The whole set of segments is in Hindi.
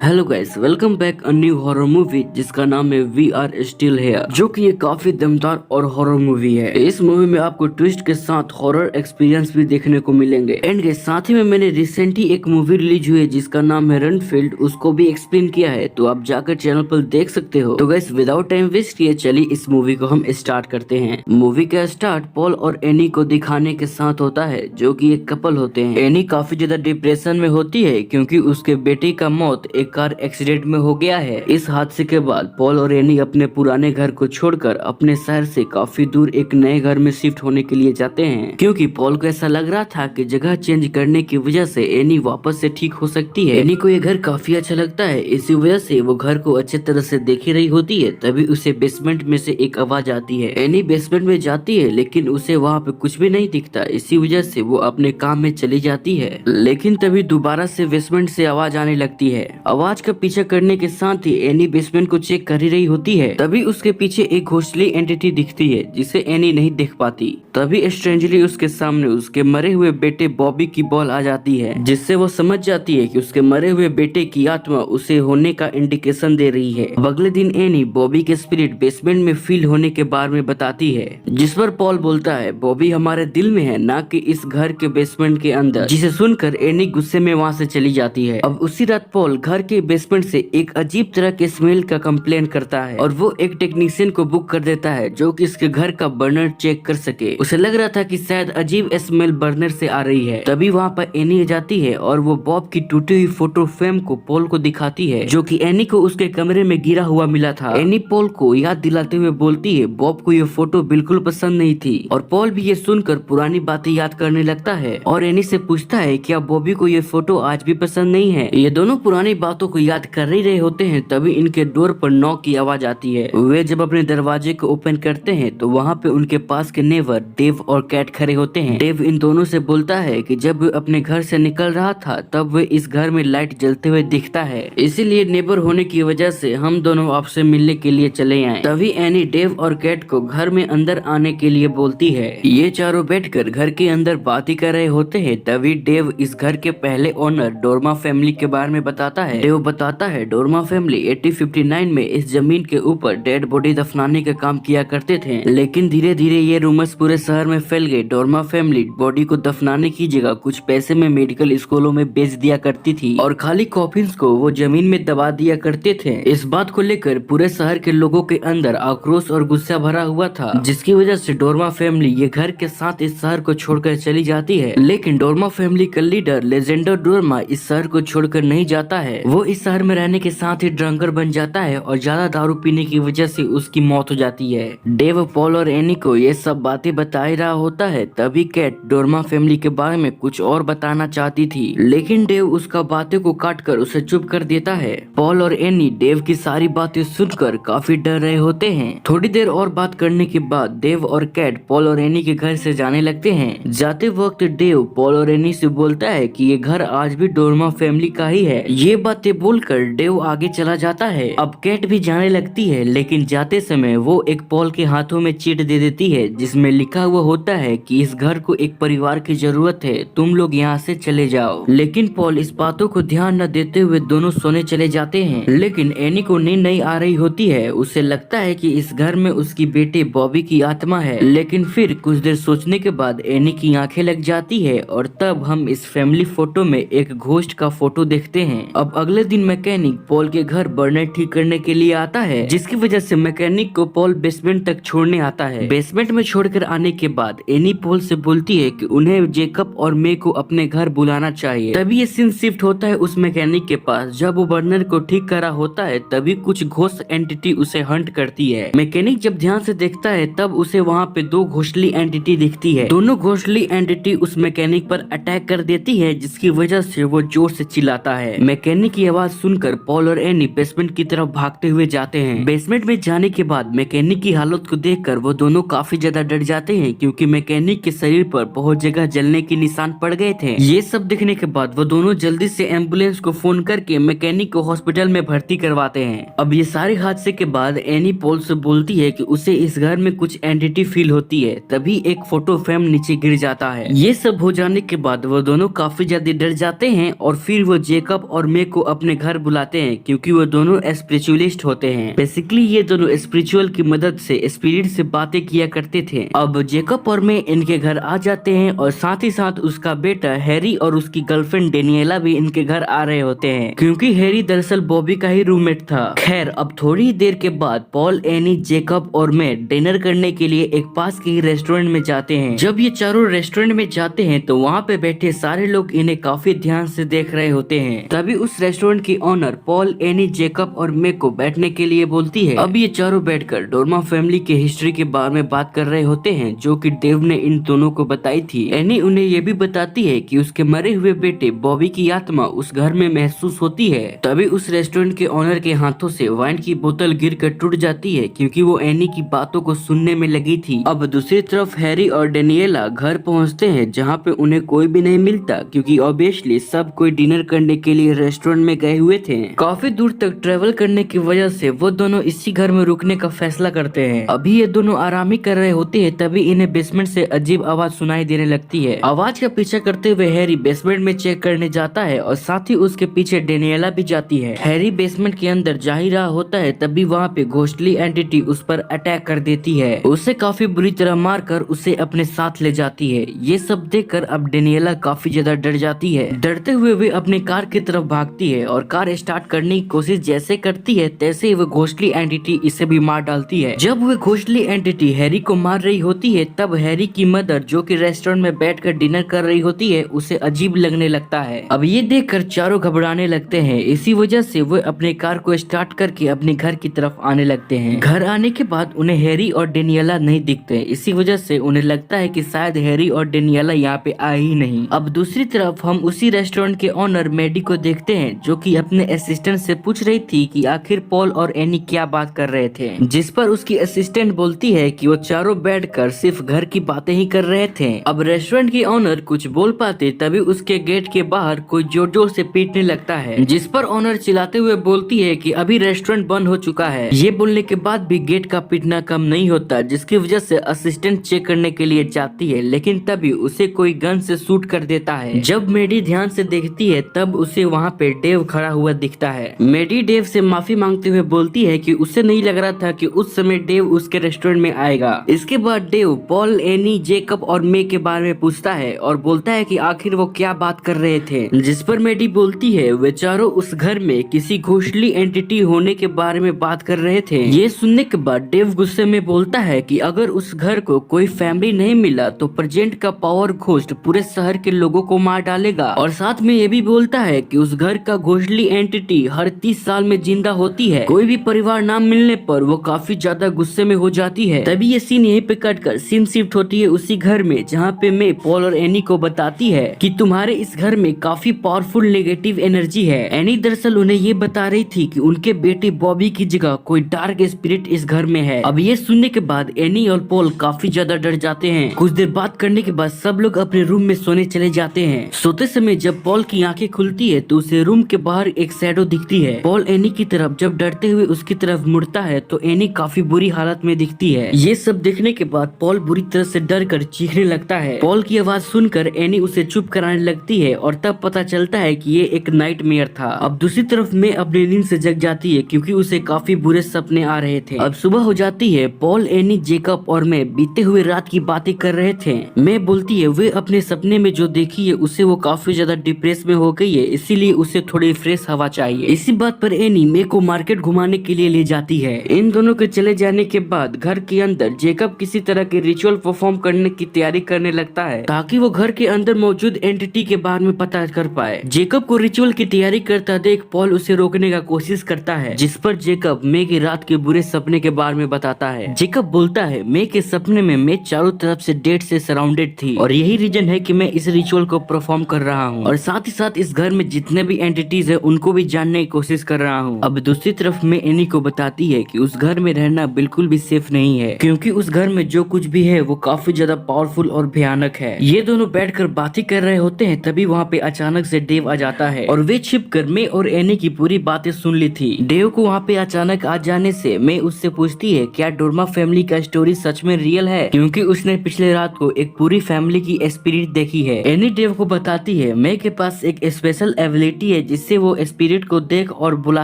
Hello guys, welcome back a new horror movie जिसका नाम है वी आर स्टिल हियर, जो कि ये काफी दमदार और हॉरर मूवी है। इस मूवी में आपको ट्विस्ट के साथ हॉरर एक्सपीरियंस भी देखने को मिलेंगे। एंड गाइस, साथ ही में मैंने रिसेंटली एक मूवी रिलीज हुई है जिसका नाम है रनफील्ड, उसको भी एक्सप्लेन किया है, तो आप जाकर चैनल पर देख सकते हो। तो गाइस, विदाउट टाइम वेस्ट किए चलिए इस मूवी को हम स्टार्ट करते हैं। मूवी का स्टार्ट पॉल और एनी को दिखाने के साथ होता है, जो की एक कपल होते हैं। एनी काफी ज्यादा डिप्रेशन में होती है क्योंकि उसके बेटे का मौत एक कार एक्सीडेंट में हो गया है। इस हादसे के बाद पॉल और एनी अपने पुराने घर को छोड़कर अपने शहर से काफी दूर एक नए घर में शिफ्ट होने के लिए जाते हैं, क्योंकि पॉल को ऐसा लग रहा था कि जगह चेंज करने की वजह से एनी वापस से ठीक हो सकती है। एनी को ये घर काफी अच्छा लगता है, इसी वजह से वो घर को अच्छी तरह से देख ही रही होती है। तभी उसे बेसमेंट में से एक आवाज आती है। एनी बेसमेंट में जाती है लेकिन उसे वहाँ पे कुछ भी नहीं दिखता, इसी वजह से वो अपने काम में चली जाती है। लेकिन तभी दोबारा से बेसमेंट से आवाज आने लगती है। आवाज का पीछा करने के साथ ही एनी बेसमेंट को चेक कर ही रही होती है। तभी उसके पीछे एक घोषली एंटिटी दिखती है जिसे एनी नहीं देख पाती। तभी स्ट्रेंजली उसके सामने उसके मरे हुए बेटे बॉबी की बॉल आ जाती है, जिससे वो समझ जाती है कि उसके मरे हुए बेटे की आत्मा उसे होने का इंडिकेशन दे रही है। अब अगले दिन एनी बॉबी के स्पिरिट बेसमेंट में फील होने के बारे में बताती है, जिस पर पॉल बोलता है बॉबी हमारे दिल में है, ना कि इस घर के बेसमेंट के अंदर। जिसे सुनकर एनी गुस्से में वहाँ से चली जाती है। अब उसी रात पॉल घर के बेसमेंट से एक अजीब तरह के स्मेल का कंप्लेन करता है और वो एक टेक्नीशियन को बुक कर देता है जो कि इसके घर का बर्नर चेक कर सके। उसे लग रहा था कि शायद अजीब स्मेल बर्नर से आ रही है। तभी वहाँ पर एनी आ जाती है और वो बॉब की टूटी हुई फोटो फ्रेम को पॉल को दिखाती है, जो कि एनी को उसके कमरे में गिरा हुआ मिला था। एनी पॉल को याद दिलाते हुए बोलती है बॉब को ये फोटो बिल्कुल पसंद नहीं थी, और पॉल भी ये सुनकर पुरानी बातें याद करने लगता है और एनी से पूछता है क्या बॉबी को ये फोटो आज भी पसंद नहीं है। ये दोनों पुरानी बातों को याद कर ही रहे होते हैं, तभी इनके डोर पर नॉक की आवाज आती है। वे जब अपने दरवाजे को ओपन करते हैं तो वहाँ पे उनके पास के नेबर डेव और कैट खड़े होते हैं। डेव इन दोनों से बोलता है कि जब वे अपने घर से निकल रहा था तब वे इस घर में लाइट जलते हुए दिखता है, इसीलिए नेबर होने की वजह से हम दोनों आपसे मिलने के लिए चले आए। तभी एनी डेव और कैट को घर में अंदर आने के लिए बोलती है। ये चारों बैठकर घर के अंदर बात ही कर रहे होते हैं। तभी डेव इस घर के पहले ओनर डोरमा फैमिली के बारे में बताता है। डेव बताता है डोरमा फैमिली 1859 में इस जमीन के ऊपर डेड बॉडी दफनाने का काम किया करते थे, लेकिन धीरे धीरे ये रूमर्स पूरे शहर में फैल गए। डोरमा फैमिली बॉडी को दफनाने की जगह कुछ पैसे में मेडिकल स्कूलों में बेच दिया करती थी और खाली कॉफिन्स को वो जमीन में दबा दिया करते थे। इस बात को लेकर पूरे शहर के लोगों के अंदर आक्रोश और गुस्सा भरा हुआ था, जिसकी वजह से डोरमा फैमिली ये घर के साथ इस शहर को छोड़कर चली जाती है। लेकिन डोरमा फैमिली का लीडर लेजेंडर डोरमा इस शहर को छोड़कर नहीं जाता है। वो इस शहर में रहने के साथ ही ड्रंकर बन जाता है और ज्यादा दारू पीने की वजह से उसकी मौत हो जाती है। डेव पॉल और एनी को ये सब बातें बता ही रहा होता है। तभी कैट डोरमा फैमिली के बारे में कुछ और बताना चाहती थी, लेकिन डेव उसका बातें को काटकर उसे चुप कर देता है। पॉल और एनी डेव की सारी बातें सुनकर काफी डर रहे होते हैं। थोड़ी देर और बात करने के बाद डेव और कैट पॉल और एनी के घर से जाने लगते हैं। जाते वक्त डेव पॉल और एनी से बोलता है कि ये घर आज भी डोरमा फैमिली का ही है। ये बातें बोलकर डेव आगे चला जाता है। अब कैट भी जाने लगती है, लेकिन जाते समय वो एक पॉल के हाथों में चिट दे देती है जिसमें लिखा हुआ होता है कि इस घर को एक परिवार की जरूरत है, तुम लोग यहाँ से चले जाओ। लेकिन पॉल इस बातों को ध्यान न देते हुए दोनों सोने चले जाते हैं। लेकिन एनी को नींद नहीं आ रही होती है। उसे लगता है कि इस घर में उसकी बेटे बॉबी की आत्मा है, लेकिन फिर कुछ देर सोचने के बाद एनी की आंखें लग जाती है और तब हम इस फैमिली फोटो में एक घोस्ट का फोटो देखते हैं। अब अगले दिन मैकेनिक पॉल के घर बर्नर ठीक करने के लिए आता है, जिसकी वजह से मैकेनिक को पॉल बेसमेंट तक छोड़ने आता है। बेसमेंट में छोड़कर आने के बाद एनी पॉल से बोलती है कि उन्हें जेकब और मे को अपने घर बुलाना चाहिए। तभी ये सीन शिफ्ट होता है उस मैकेनिक के पास। जब वो बर्नर को ठीक करा होता है तभी कुछ घोस्ट एंटिटी उसे हंट करती है। मैकेनिक जब ध्यान से देखता है तब उसे वहाँ पे दो घोषली एंटिटी दिखती है। दोनों घोषली एंटिटी उस मैकेनिक पर अटैक कर देती है, जिसकी वजह से वो जोर से चिल्लाता है। मैकेनिक की आवाज सुनकर पॉल और एनी बेसमेंट की तरफ भागते हुए जाते हैं। बेसमेंट में जाने के बाद मैकेनिक की हालत को देखकर वो दोनों काफी ज्यादा डर जाते हैं, क्योंकि मैकेनिक के शरीर पर बहुत जगह जलने के निशान पड़ गए थे। ये सब देखने के बाद वो दोनों जल्दी से एम्बुलेंस को फोन करके मैकेनिक को हॉस्पिटल में भर्ती करवाते हैं। अब ये सारे हादसे के बाद एनी पॉल से बोलती है कि उसे इस घर में कुछ एंटिटी फील होती है। तभी एक फोटो फ्रेम नीचे गिर जाता है। ये सब हो जाने के बाद वो दोनों काफी ज्यादा डर जाते हैं और फिर वो जेकब और मे को अपने घर बुलाते हैं क्योंकि वो दोनों स्पिरिचुअलिस्ट होते हैं। बेसिकली ये दोनों स्पिरिचुअल की मदद से स्पिरिट से बातें किया करते थे। अब जेकब और मे इनके घर आ जाते हैं और साथ ही साथ उसका बेटा हैरी और उसकी गर्लफ्रेंड डेनियला भी इनके घर आ रहे होते हैं क्योंकि हैरी दरअसल बॉबी का ही रूममेट था। खैर अब थोड़ी देर के बाद पॉल, एनी, जेकब और मैं डिनर करने के लिए एक पास के ही रेस्टोरेंट में जाते हैं। जब ये चारों रेस्टोरेंट में जाते हैं तो वहाँ पे बैठे सारे लोग इन्हें काफी ध्यान से देख रहे होते हैं। तभी उस रेस्टोरेंट की ओनर पॉल, एनी, जेकब और मे को बैठने के लिए बोलती है। अब ये चारों बैठकर डोरमा फैमिली के हिस्ट्री के बारे में बात कर रहे होते हैं जो कि डेव ने इन दोनों को बताई थी। एनी उन्हें ये भी बताती है कि उसके मरे हुए बेटे बॉबी की आत्मा उस घर में महसूस होती है। तभी उस रेस्टोरेंट के ओनर के हाथों से वाइन की बोतल गिरकर टूट जाती है क्योंकि वो एनी की बातों को सुनने में लगी थी। अब दूसरी तरफ हैरी और डेनियला घर पहुंचते हैं जहां पे उन्हें कोई भी नहीं मिलता क्योंकि ऑब्वियसली सब कोई डिनर करने के लिए रेस्टोरेंट में गए हुए थे। काफी दूर तक ट्रेवल करने की वजह से वो दोनों इसी घर में रुकने का फैसला करते हैं। अभी ये दोनों आराम ही कर रहे होते हैं तभी इन्हें बेसमेंट से अजीब आवाज सुनाई देने लगती है। आवाज का पीछा करते हुए हैरी बेसमेंट में चेक करने जाता है और साथ ही उसके पीछे डेनियला भी जाती है। हैरी बेसमेंट के अंदर जा ही रहा होता है तभी वहाँ पे घोस्टली एंटिटी उस पर अटैक कर देती है। उसे काफी बुरी तरह मारकर उसे अपने साथ ले जाती है। ये सब देखकर अब डेनियला काफी ज्यादा डर जाती है। डरते हुए वे अपनी कार की तरफ भागती है और कार स्टार्ट करने की कोशिश जैसे करती है तैसे ही वो घोस्टली एंटिटी इसे भी मार डालती है। जब वो घोस्टली एंटिटी हैरी को मार रही होती है तब हैरी की मदर जो कि रेस्टोरेंट में बैठकर डिनर कर रही होती है उसे अजीब लगने लगता है। अब ये देखकर चारों घबराने लगते हैं। इसी वजह से वो अपने कार को स्टार्ट करके अपने घर की तरफ आने लगते हैं। घर आने के बाद उन्हें हैरी और डेनियला नहीं दिखते। इसी वजह से उन्हें लगता है कि शायद हैरी और डेनियला यहाँ पे आए ही नहीं। अब दूसरी तरफ हम उसी रेस्टोरेंट के ओनर मैडी को देखते हैं जो कि अपने असिस्टेंट से पूछ रही थी कि आखिर पॉल और एनी क्या बात कर रहे थे, जिस पर उसकी असिस्टेंट बोलती है कि वो चारों बैठकर सिर्फ घर की बातें ही कर रहे थे। अब रेस्टोरेंट की ओनर कुछ बोल पाते तभी उसके गेट के बाहर कोई जोर जोर से पीटने लगता है, जिस पर ओनर चिल्लाते हुए बोलती है कि अभी रेस्टोरेंट बंद हो चुका है। ये बोलने के बाद भी गेट का पीटना कम नहीं होता, जिसकी वजह से असिस्टेंट चेक करने के लिए जाती है लेकिन तभी उसे कोई गन से शूट कर देता है। जब मेडी ध्यान से देखती है तब उसे वहाँ पे डेव खड़ा हुआ दिखता है। मेडी डेव से माफी मांगते हुए बोलती है कि उसे नहीं लग रहा था कि उस समय डेव उसके रेस्टोरेंट में आएगा। इसके बाद डेव पॉल, एनी, जेकब और मे के बारे में पूछता है और बोलता है कि आखिर वो क्या बात कर रहे थे, जिस पर मेडी बोलती है वे चारों उस घर में किसी घोस्टली एंटिटी होने के बारे में बात कर रहे थे। ये सुनने के बाद डेव गुस्से में बोलता है कि अगर उस घर को कोई फैमिली नहीं मिला तो प्रेजेंट का पावर घोस्ट पूरे शहर के लोगों को मार डालेगा। और साथ में ये भी बोलता है कि उस घर का घोस्टली एंटिटी हर 30 साल में जिंदा होती है। कोई भी परिवार ना मिलने पर वो काफी ज्यादा गुस्से में हो जाती है। तभी ये सीन यहीं पे कट कर सीन शिफ्ट होती है उसी घर में जहाँ पे मैं पॉल और एनी को बताती है कि तुम्हारे इस घर में काफी पावरफुल नेगेटिव एनर्जी है। एनी दरअसल उन्हें ये बता रही थी कि उनके बेटे बॉबी की जगह कोई डार्क स्पिरिट इस घर में है। अब ये सुनने के बाद एनी और पॉल काफी ज्यादा डर जाते हैं। कुछ देर बात करने के बाद सब लोग अपने रूम में सोने चले जाते हैं। सोते समय जब पॉल की आंखें खुलती है तो उसे रूम के बाहर एक शैडो दिखती है। पॉल एनी की तरफ जब डरते हुए उसकी तरफ मुड़ता है तो एनी काफी बुरी हालत में दिखती है। ये सब देखने के बाद पॉल बुरी तरह से डर कर चीखने लगता है। पॉल की आवाज सुनकर एनी उसे चुप कराने लगती है और तब पता चलता है कि ये एक नाइटमेयर था। अब दूसरी तरफ मैं अपनी नींद से जग जाती है क्योंकि उसे काफी बुरे सपने आ रहे थे। अब सुबह हो जाती है। पॉल, एनी, जेकब और मैं बीते हुए रात की बातें कर रहे थे। मैं बोलती है वे अपने सपने में जो देखी है उससे वो काफी ज्यादा डिप्रेस में हो गई है, इसीलिए उसे थोड़ी फ्रेश हवा चाहिए। इसी बात पर एनी मे को मार्केट घुमाने के लिए ले जाती है। इन दोनों के चले जाने के बाद घर के अंदर जेकब किसी तरह के रिचुअल परफॉर्म करने की तैयारी करने लगता है ताकि वो घर के अंदर मौजूद एंटिटी के बारे में पता कर पाए। जेकब को रिचुअल की तैयारी करता देख पॉल उसे रोकने का कोशिश करता है, जिस पर जेकब मे की रात के बुरे सपने के बारे में बताता है। जेकब बोलता है मे के सपने में मैं चारों तरफ से डेड से सराउंडेड थी और यही रीजन है कि मैं इस रिचुअल को परफॉर्म कर रहा हूँ और साथ ही साथ इस घर में जितने भी एंटिटीज है उनको भी जानने की कोशिश कर रहा हूँ। अब दूसरी तरफ मैं एनी को बताती है कि उस घर में रहना बिल्कुल भी सेफ नहीं है क्योंकि उस घर में जो कुछ भी है वो काफी ज्यादा पावरफुल और भयानक है। ये दोनों बैठकर बातें कर रहे होते हैं तभी वहाँ पे अचानक से डेव आ जाता है और वे छिप कर मैं और एनी की पूरी बातें सुन ली थी। डेव को वहाँ पे अचानक आ जाने से मैं उससे पूछती है क्या डोरमा फैमिली का स्टोरी सच में रियल है, क्योंकि उसने पिछले रात को एक पूरी फैमिली की स्पिरिट देखी है। एनी डेव को बताती है मैं के पास एक स्पेशल एबिलिटी है जिससे जिससे वो स्पिरिट को देख और बुला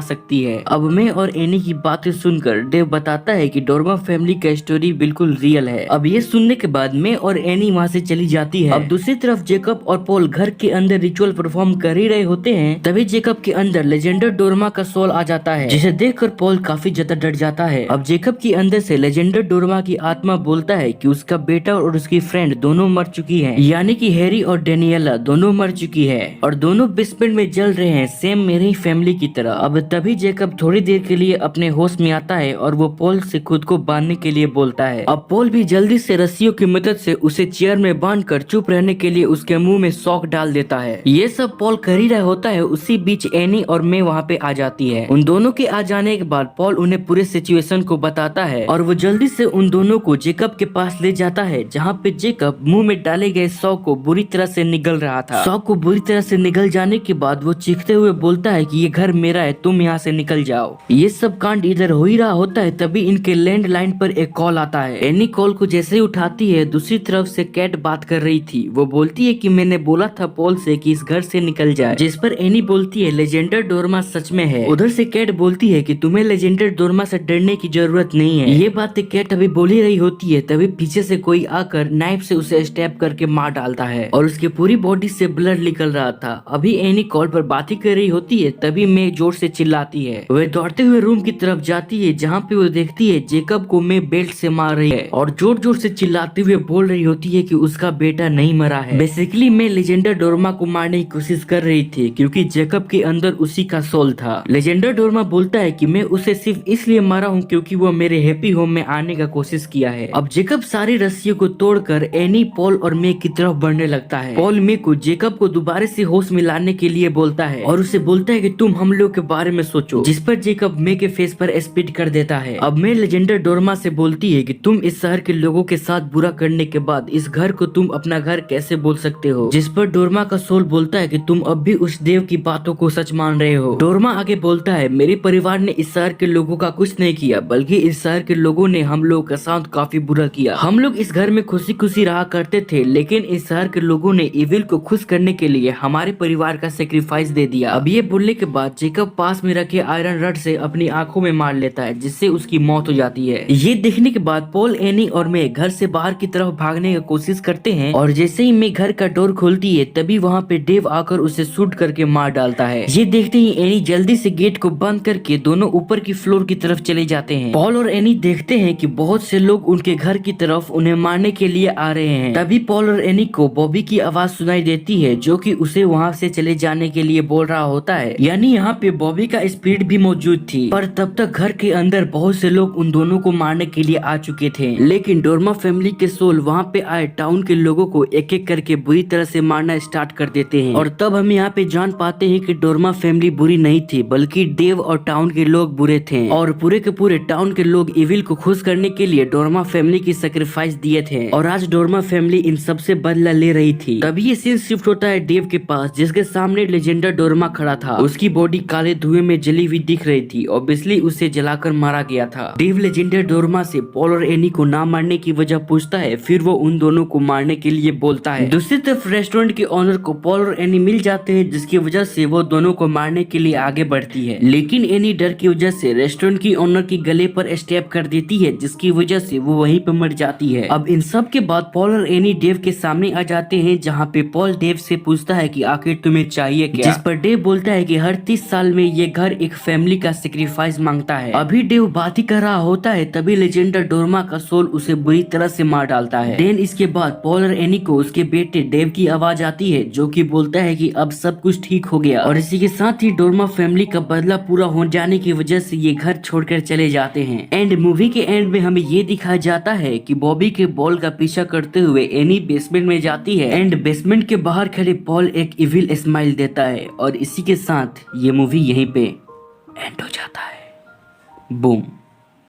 सकती है। अब मैं और एनी की बातें सुनकर डेव बताता है कि डोरमा फैमिली का स्टोरी बिल्कुल रियल है। अब ये सुनने के बाद मैं और एनी वहाँ से चली जाती है। अब दूसरी तरफ जेकब और पॉल घर के अंदर रिचुअल परफॉर्म कर ही रहे होते हैं, तभी जेकब के अंदर लेजेंडर डोरमा का सोल आ जाता है, जिसे देखकर पॉल काफी ज्यादा डर जाता है। अब जेकब के अंदर से लेजेंडर डोरमा की आत्मा बोलता है कि उसका बेटा और उसकी फ्रेंड दोनों मर चुकी है, यानी कि हैरी और डेनियला दोनों मर चुकी है और दोनों बेसमेंट में जल रहे हैं, सेम मेरी ही फैमिली की तरह। अब तभी जेकब थोड़ी देर के लिए अपने होश में आता है और वो पॉल से खुद को बांधने के लिए बोलता है। अब पॉल भी जल्दी से रस्सियों की मदद से उसे चेयर में बांधकर चुप रहने के लिए उसके मुंह में सॉक डाल देता है। ये सब पॉल कर ही रहा होता है, उसी बीच एनी और मैं वहाँ पे आ जाती है। उन दोनों के आ जाने के बाद पॉल उन्हें पूरे सिचुएशन को बताता है और वो जल्दी से उन दोनों को जेकब के पास ले जाता है, जहाँ पे जेकब मुंह में डाले गए सॉक को बुरी तरह से निगल रहा था। सॉक को बुरी तरह से निगल जाने के बाद वो चीखते हुए बोलता है कि ये घर मेरा है, तुम यहाँ से निकल जाओ। ये सब कांड इधर हो ही रहा होता है, तभी इनके लैंडलाइन पर एक कॉल आता है। एनी कॉल को जैसे ही उठाती है, दूसरी तरफ से कैट बात कर रही थी। वो बोलती है कि मैंने बोला था पॉल से कि इस घर से निकल जाए, जिस पर एनी बोलती है लेजेंडर डोरमा सच में है। उधर से कैट बोलती है कि तुम्हें लेजेंडर डोरमा से डरने की जरूरत नहीं है। ये बातें कैट अभी बोल ही रही होती है, तभी पीछे से कोई आकर नाइफ से उसे स्टैब करके मार डालता है और उसके पूरी बॉडी से ब्लड निकल रहा था। अभी एनी कॉल पर बातें कर रही होती है, तभी मैं जोर से चिल्लाती है। वह दौड़ते हुए रूम की तरफ जाती है, जहाँ पे वो देखती है जेकब को मैं बेल्ट से मार रही है और जोर जोर से चिल्लाते हुए बोल रही होती है कि उसका बेटा नहीं मरा है। बेसिकली मैं लेजेंडर डोरमा को मारने की कोशिश कर रही थी, क्योंकि जेकब के अंदर उसी का सोल था। लेजेंडर डोरमा बोलता है कि मैं उसे सिर्फ इसलिए मारा हूँ क्योंकि वो मेरे हैप्पी होम में आने का कोशिश किया है। अब जेकब सारी रस्सियों को तोड़कर एनी, पॉल और मे की तरफ बढ़ने लगता है। पॉल मे को जेकब को दोबारा से होश में लाने के लिए बोलता है और उसे बोलता है कि तुम हम लोग के बारे में सोचो, जिस पर जेकब मे के फेस पर स्पिट कर देता है। अब मे लेजेंडर डोरमा से बोलती है कि तुम इस शहर के लोगों के साथ बुरा करने के बाद इस घर को तुम अपना घर कैसे बोल सकते हो, जिस पर डोरमा का सोल बोलता है कि तुम अब भी उस देव की बातों को सच मान रहे हो। डोरमा आगे बोलता है मेरे परिवार ने इस शहर के लोगों का कुछ नहीं किया, बल्कि इस शहर के लोगों ने हम लोगों के साथ काफी बुरा किया। हम लोग इस घर में खुशी खुशी रहा करते थे, लेकिन इस शहर के लोगों ने इविल को खुश करने के लिए हमारे परिवार का सेक्रीफाइस दे दिया। अब ये बोलने के बाद जेकब पास में रखे आयरन रड से अपनी आंखों में मार लेता है, जिससे उसकी मौत हो जाती है। ये देखने के बाद पॉल, एनी और मैं घर से बाहर की तरफ भागने की कोशिश करते हैं और जैसे ही मैं घर का डोर खोलती है, तभी वहाँ पे डेव आकर उसे शूट करके मार डालता है। ये देखते ही एनी जल्दी से गेट को बंद करके दोनों ऊपर की फ्लोर की तरफ चले जाते हैं। पॉल और एनी देखते हैं कि बहुत से लोग उनके घर की तरफ उन्हें मारने के लिए आ रहे हैं। तभी पॉल और एनी को बॉबी की आवाज सुनाई देती है, जो कि उसे वहाँ से चले जाने के लिए बोल रहा होता है। यानी यहाँ पे बॉबी का स्पिरिट भी मौजूद थी, पर तब तक घर के अंदर बहुत से लोग उन दोनों को मारने के लिए आ चुके थे। लेकिन डोरमा फैमिली के सोल वहाँ पे आए टाउन के लोगों को एक एक करके बुरी तरह से मारना स्टार्ट कर देते हैं और तब हम यहाँ पे जान पाते हैं कि डोरमा फैमिली बुरी नहीं थी, बल्कि डेव और टाउन के लोग बुरे थे और पूरे के पूरे टाउन के लोग इविल को खुश करने के लिए डोरमा फैमिली की सैक्रिफाइस दिए थे और आज डोरमा फैमिली इन सब से बदला ले रही थी। तभी ये सीन शिफ्ट होता है डेव के पास, जिसके सामने लेजेंडर डोरमा खड़ा था। उसकी बॉडी काले धुएं में जली हुई दिख रही थी, ऑब्वियसली उसे जलाकर मारा गया था। डेव लेजेंडर डोरमा से पॉल और एनी को ना मारने की वजह पूछता है, फिर वो उन दोनों को मारने के लिए बोलता है। दूसरी तरफ रेस्टोरेंट के ऑनर को पॉल और एनी मिल जाते हैं, जिसकी वजह से वो दोनों को मारने के लिए आगे बढ़ती है। लेकिन एनी डर की वजह से रेस्टोरेंट की ऑनर की गले पर स्टैब कर देती है, जिसकी वजह से वो वहीं पर मर जाती है। अब इन सब के बाद पॉल और एनी डेव के सामने आ जाते हैं, जहाँ पे पॉल डेव से पूछता है कि आखिर तुम्हें चाहिए क्या, जिस पर डेव बोलता है कि हर 30 साल में ये घर एक फैमिली का सेक्रीफाइस मांगता है। अभी डेव बात ही कर रहा होता है, तभी लेजेंडर डोरमा का सोल उसे बुरी तरह से मार डालता है। देन इसके बाद पॉल और एनी को उसके बेटे डेव की आवाज आती है, जो कि बोलता है कि अब सब कुछ ठीक हो गया और इसी के साथ ही डोरमा फैमिली का बदला पूरा हो जाने की वजह से ये घर छोड़कर चले जाते हैं। एंड मूवी के एंड में हमें ये दिखाया जाता है कि बॉबी के बॉल का पीछा करते हुए एनी बेसमेंट में जाती है एंड बेसमेंट के बाहर खड़े पॉल एक इविल स्माइल देता है और इसी के साथ ये मूवी यहीं पे एंड हो जाता है। बूम।